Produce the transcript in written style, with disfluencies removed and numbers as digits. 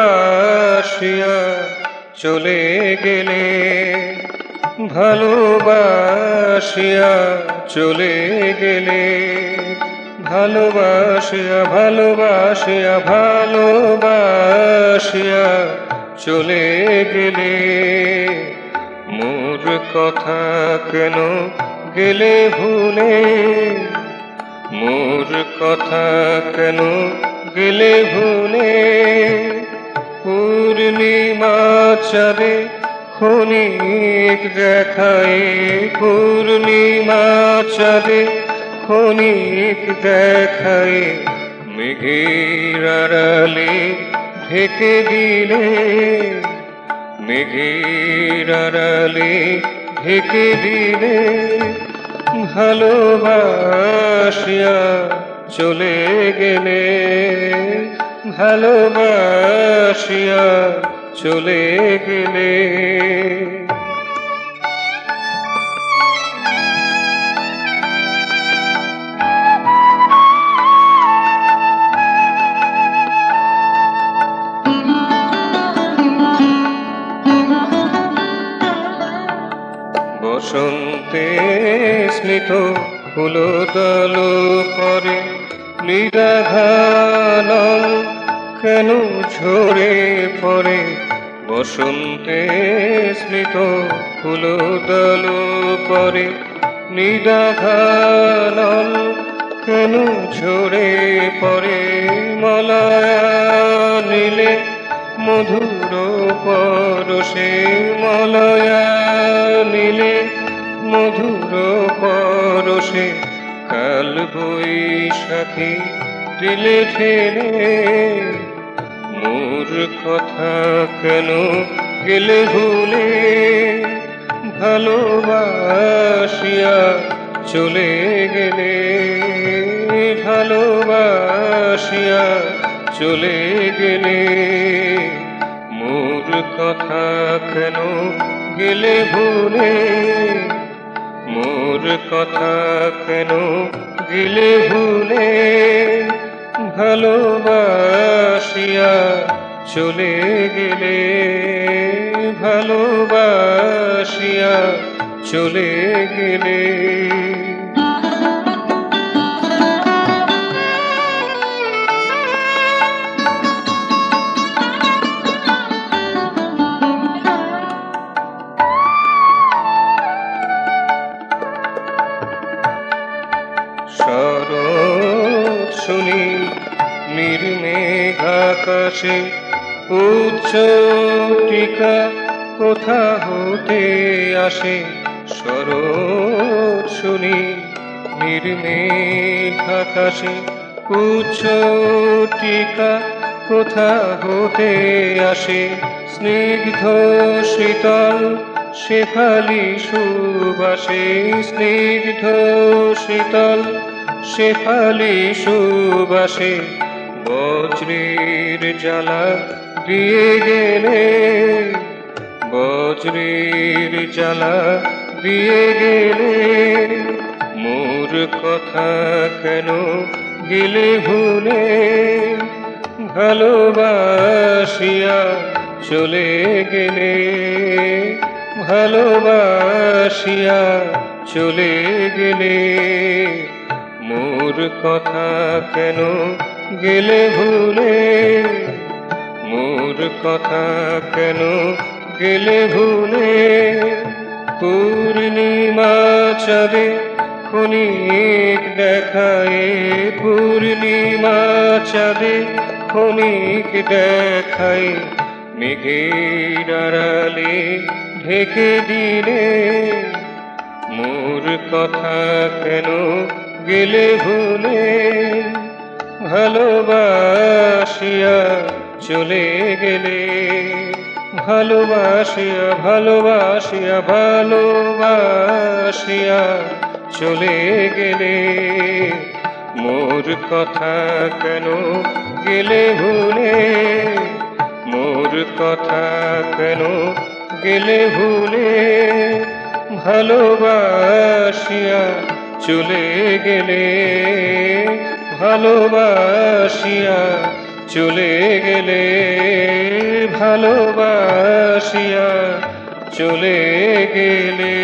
ভালোবাসিয়া চলে গেলে, ভালোবাসিয়া চলে গেলে, ভালোবাসিয়া ভালোবাসিয়া ভালোবাসিয়া চলে গেলে, মোর কথা কেন গেলে ভুলে, মোর কথা কেন গেলে ভুলে, পূর্ণিমা চাঁদে ক্ষণিক দেখায়, পূর্ণিমা চাঁদে ক্ষণিক দেখায়, মেঘের আড়ালে ঢেকে দিলে, মেঘের আড়ালে ঢেকে দিলে, ভালোবাসিয়া চলে গেলে, ভালোবাসিয়া চলে গেলে। বসন্তে স্মিত ফুলদল পরে, নিরাঘানল কেন ঝরে পড়ে, বসন্তে স্মিত ফুলদল পরে, নিরাঘানল কেন ঝরে পড়ে, মলয়া নীলে মধুর পরশে, মলয়া নীলে মধুর পরশে, কাল বৈশাখী দিলে ঠেলে, মোর কথা কেন গেলে ভুলে, ভালোবাসিয়া চলে গেলে, ভালোবাসিয়া চলে গেলে, মোর কথা কেন গেলে ভুলে, মোর কথা কেন গেলে ভুলে, ভালোবাসিয়া চলে গেলে, ভালোবাসিয়া চলে গেলে। শরৎ শুনি নির্মেঘ আকাশে, উচ্চ টিকা কোথা হতে আসে, শরৎ শুনি নির্মেঘ আকাশে, উচ্চ টিকা কোথা হতে আসে, স্নিগ্ধ শীতল শেফালি সুবাসে, স্নিগ্ধ শীতল শেফালি সুবাসে, বজ্রের জ্বালা দিয়ে গেলে, বজ্রের জ্বালা দিয়ে গেলে, মোর কথা কেন গেলে ভুলে, ভালোবাসিয়া চলে গেলে, ভালোবাসিয়া চলে গেলে, মোর কথা কেন গেলে ভুলে, মোর কথা কেন গেলে ভুলে, পূর্ণিমা চাঁদে ক্ষণিক দেখায়, পূর্ণিমা চাঁদে ক্ষণিক দেখায়, মেঘের আড়ালে ঢেকে দিলে, মোর কথা কেন গেলে ভুলে, ভালোবাসিয়া ভালোবাসিয়া চলে গেলে, ভালোবাসিয়া ভালোবাসিয়া ভালোবাসিয়া চলে গেলে, মোর কথা কেন গেলে ভুলে, মোর কথা কেন গেলে ভুলে, ভালোবাসিয়া চলে গেলে, ভালোবাসিয়া চলে গেলে, ভালোবাসিয়া চলে গেলে।